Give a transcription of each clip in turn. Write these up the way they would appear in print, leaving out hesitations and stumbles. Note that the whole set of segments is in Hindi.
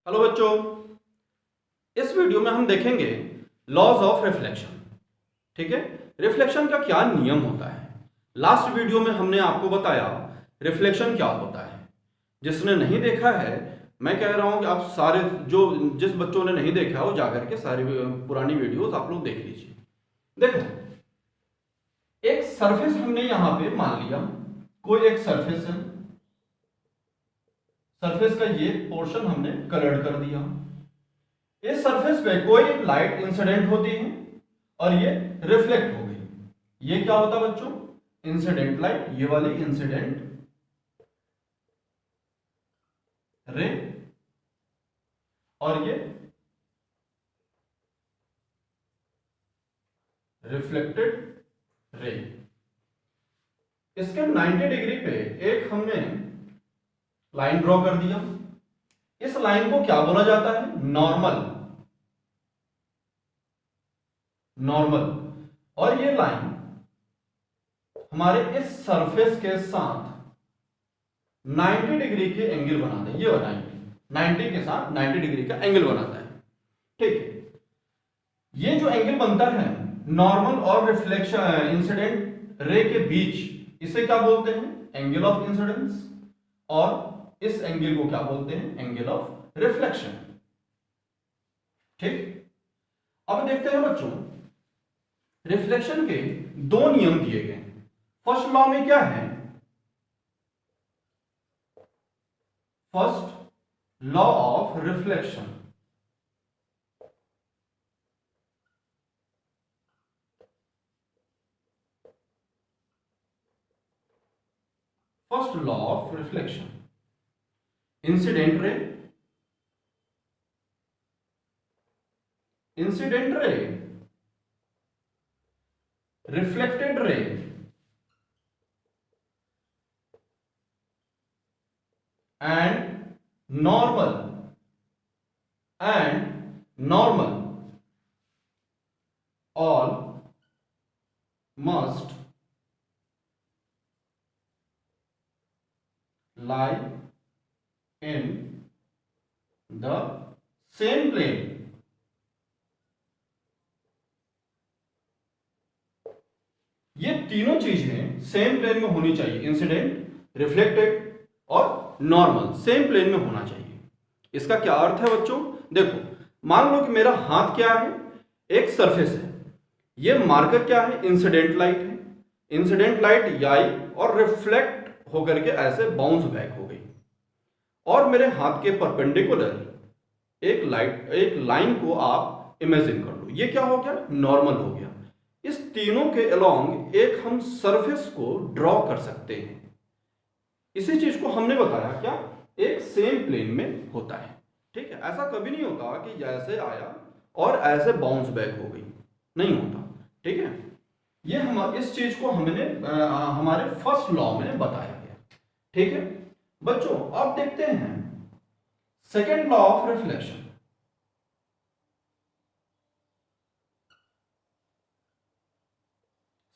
हेलो बच्चों, इस वीडियो में हम देखेंगे लॉज ऑफ रिफ्लेक्शन। ठीक है, रिफ्लेक्शन का क्या नियम होता है। लास्ट वीडियो में हमने आपको बताया रिफ्लेक्शन क्या होता है। जिसने नहीं देखा है, मैं कह रहा हूं कि आप सारे जिस बच्चों ने नहीं देखा वो जाकर के सारी पुरानी वीडियोस आप लोग देख लीजिए। देखो, एक सरफेस हमने यहां पे मान लिया, कोई एक सरफेस है। सरफेस का ये पोर्शन हमने कलर्ड कर दिया। इस सरफेस पे कोई एक लाइट इंसिडेंट होती है और ये रिफ्लेक्ट हो गई। ये क्या होता है बच्चों? इंसिडेंट लाइट, ये वाली इंसिडेंट रे, और ये रिफ्लेक्टेड रे। इसके 90 डिग्री पे एक हमने लाइन ड्रॉ कर दिया। इस लाइन को क्या बोला जाता है? नॉर्मल। नॉर्मल। और ये लाइन हमारे इस सरफेस के साथ 90 डिग्री के एंगल बनाता है। ये 90 के साथ 90 डिग्री का एंगल बनाता है। ठीक है, ये जो एंगल बनता है नॉर्मल और रिफ्लेक्शन इंसिडेंट रे के बीच, इसे क्या बोलते हैं? Angle of incidence. और इस एंगल को क्या बोलते हैं? Angle of reflection. ठीक, अब देखते हैं बच्चों, रिफ्लेक्शन के दो नियम दिए गए हैं। फर्स्ट लॉ में क्या है? First law of reflection. First law of reflection, incident ray, incident ray, reflected ray and normal all must lie in the same plane। ये तीनों चीजें सेम प्लेन में होनी चाहिए। इंसिडेंट, रिफ्लेक्टेड और नॉर्मल सेम प्लेन में होना चाहिए। इसका क्या अर्थ है बच्चों? देखो, मान लो कि मेरा हाथ क्या है? एक सरफेस है। ये मार्कर क्या है? इंसिडेंट लाइट है। इंसिडेंट लाइट आई और रिफ्लेक्ट होकर के ऐसे बाउंस बैक हो गई, और मेरे हाथ के परपेंडिकुलर एक लाइन को आप इमेजिन कर लो। ये क्या हो गया? नॉर्मल हो गया। इस तीनों के अलोंग एक हम सरफेस को ड्रॉ कर सकते हैं। इसी चीज को हमने बताया क्या? एक सेम प्लेन में होता है। ठीक है, ऐसा कभी नहीं होता कि जैसे आया और ऐसे बाउंस बैक हो गई, नहीं होता। ठीक है, ये हम इस चीज को हमने हमारे फर्स्ट लॉ में बताया गया। ठीक है बच्चों, अब देखते हैं second law of reflection.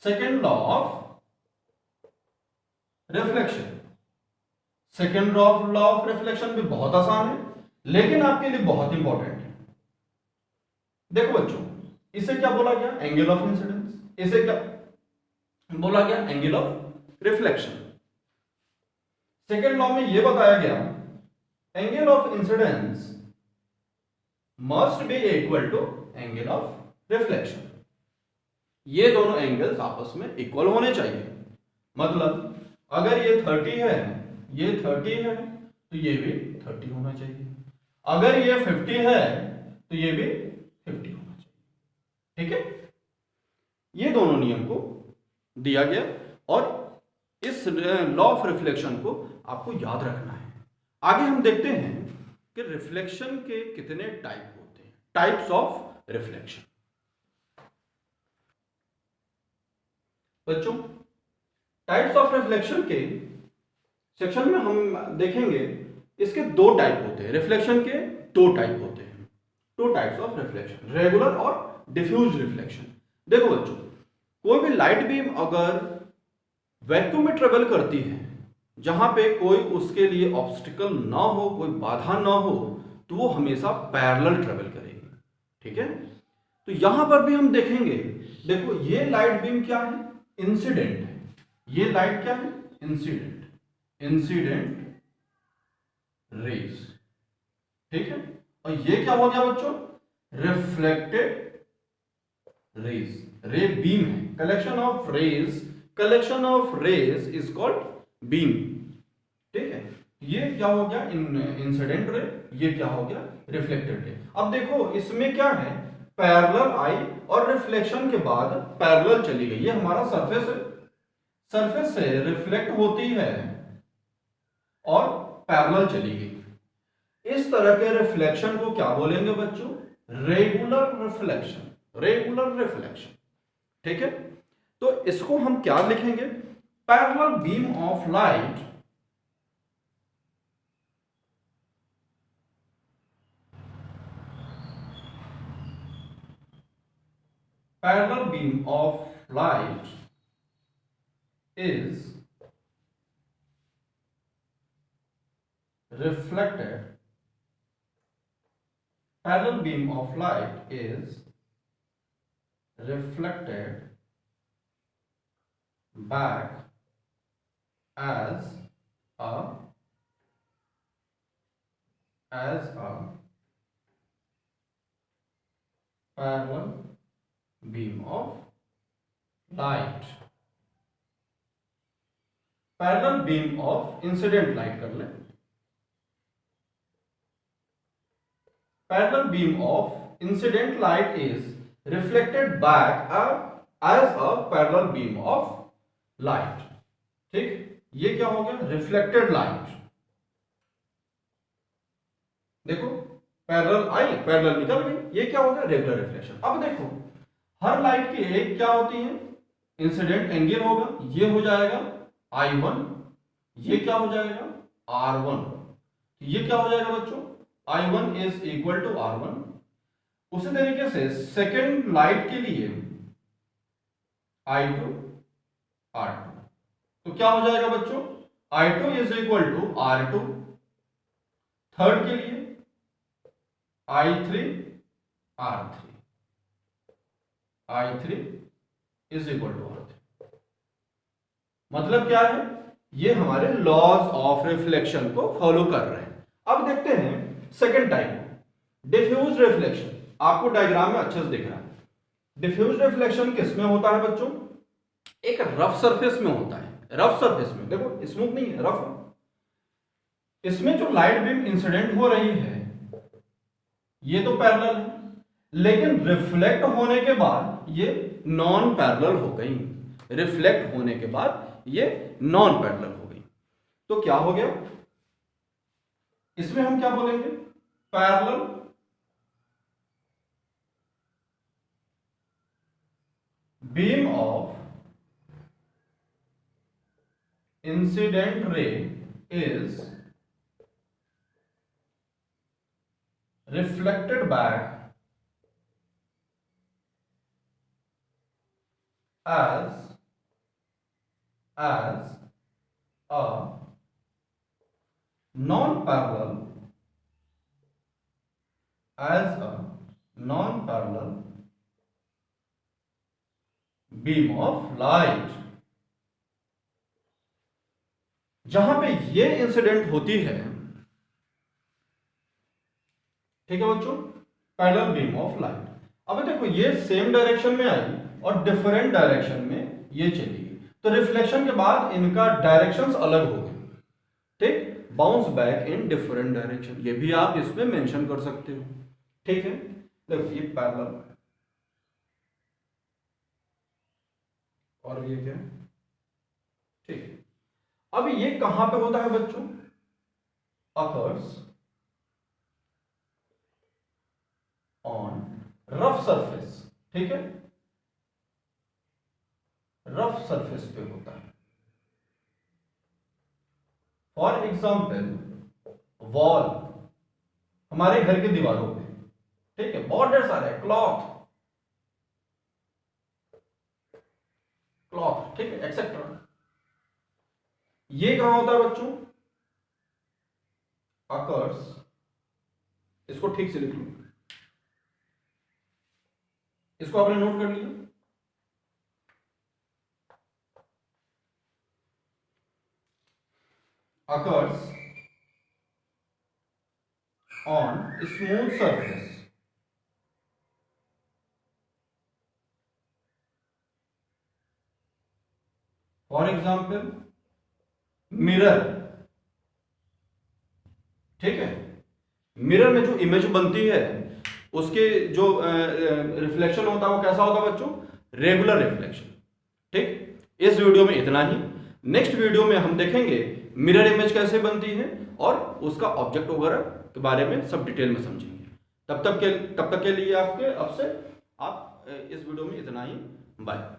Second law of reflection. Second law of reflection भी बहुत आसान है, लेकिन आपके लिए बहुत इंपॉर्टेंट है। देखो बच्चों, इसे क्या बोला गया? Angle of incidence. इसे क्या बोला गया? Angle of reflection. Second law में यह बताया गया angle of incidence must be equal to angle of reflection. ये दोनों एंगल्स आपस में इक्वल होने चाहिए। मतलब अगर ये 30 है, ये 30 है, तो ये भी 30 होना चाहिए। अगर ये 50 है तो ये भी 50 होना चाहिए। ठीक है, ये दोनों नियम को दिया गया और इस लॉ ऑफ रिफ्लेक्शन को आपको याद रखना है। आगे हम देखते हैं कि रिफ्लेक्शन के कितने टाइप होते हैं। Types of reflection. बच्चों, टाइप्स ऑफ रिफ्लेक्शन के सेक्शन में हम देखेंगे इसके दो टाइप होते हैं। रिफ्लेक्शन के दो टाइप होते हैं। Two types of reflection, regular और डिफ्यूज रिफ्लेक्शन। देखो बच्चों, कोई भी लाइट बीम अगर वैक्यूम में ट्रेवल करती है, जहां पे कोई उसके लिए ऑब्स्टिकल ना हो, कोई बाधा ना हो, तो वो हमेशा पैरेलल ट्रेवल करेगी। ठीक है, तो यहां पर भी हम देखेंगे, देखो ये लाइट बीम क्या है, इंसिडेंट है। ये लाइट क्या है, इंसिडेंट रेज। ठीक है, और ये क्या हो गया बच्चों, रिफ्लेक्टेड रेज। रे बीम है, collection of rays is called beam. ठीक है, ये क्या हो गया इंसिडेंट रे, ये क्या हो गया रिफ्लेक्टेड रे। अब देखो इसमें क्या है, पैरेलल आई और रिफ्लेक्शन के बाद पैरेलल चली गई। ये हमारा सरफेस है, सरफेस से रिफ्लेक्ट होती है और पैरेलल चली गई। इस तरह के रिफ्लेक्शन को क्या बोलेंगे बच्चों, रेगुलर रिफ्लेक्शन, रेगुलर रिफ्लेक्शन। ठीक है, तो इसको हम क्या लिखेंगे, parallel beam of light parallel beam of light is reflected, parallel beam of light is reflected back as a parallel beam of light, parallel beam of incident light कर लें, parallel beam of incident light is reflected back as a parallel beam of light. ठीक, ये क्या हो गया, रिफ्लेक्टेड लाइट। देखो पैरेलल आई, पैरेलल निकल गई, ये क्या हो गया, रेगुलर रिफ्लेक्शन। अब देखो हर लाइट की एक क्या होती है, इंसिडेंट एंगल होगा, ये हो जाएगा I1, ये क्या हो जाएगा R1। ये क्या हो जाएगा बच्चों, I1 is equal to R1। उसी तरीके से सेकेंड लाइट के लिए I2 R2, तो क्या हो जाएगा बच्चों, I2 is equal to R2। Third के लिए I3 R3, I3 is equal to R3। मतलब क्या है, ये हमारे लॉज ऑफ रिफ्लेक्शन को फॉलो कर रहे हैं। अब देखते हैं सेकेंड टाइप, डिफ्यूज रिफ्लेक्शन। आपको डायग्राम में अच्छे से दिख रहा है। डिफ्यूज रिफ्लेक्शन किस में होता है बच्चों, एक रफ सरफेस में होता है। रफ सरफेस में, देखो स्मूथ नहीं है, रफ। इसमें जो लाइट बीम इंसिडेंट हो रही है ये तो पैरेलल है, लेकिन रिफ्लेक्ट होने के बाद ये नॉन पैरेलल हो गई। रिफ्लेक्ट होने के बाद ये नॉन पैरेलल हो गई, तो क्या हो गया, इसमें हम क्या बोलेंगे, parallel beam of incident ray is reflected back as a non-parallel beam of light। जहां पे ये इंसिडेंट होती है, ठीक है बच्चों, पैरेलल बीम ऑफ लाइट। अब देखो ये सेम डायरेक्शन में आई और डिफरेंट डायरेक्शन में ये चली गई, तो रिफ्लेक्शन के बाद इनका डायरेक्शंस अलग हो गए। ठीक, bounce back in different direction, ये भी आप इसमें मेंशन कर सकते हो। ठीक है, देखो ये पैरेलल और ये क्या, ठीक है। अब ये कहां पे होता है बच्चों, अकर्स ऑन रफ सरफेस। ठीक है, रफ सरफेस पे होता है। फॉर एग्जाम्पल वॉल, हमारे घर की दीवारों पे, ठीक है, बॉर्डर्स आ रहे हैं, क्लॉथ, ठीक है, एक्सेट्रा। ये कहां होता है बच्चों, अकर्स इसको ठीक से लिख लो, इसको आपने नोट कर लिया। occurs on smooth surface, for example mirror. ठीक है, मिरर में जो इमेज बनती है उसके जो रिफ्लेक्शन होता है वो कैसा होता है बच्चों, रेगुलर रिफ्लेक्शन। ठीक, इस वीडियो में इतना ही। नेक्स्ट वीडियो में हम देखेंगे मिरर इमेज कैसे बनती है और उसका ऑब्जेक्ट वगैरह के बारे में सब डिटेल में समझेंगे। तब तक के लिए आपसे आप इस वीडियो में इतना ही। बाय।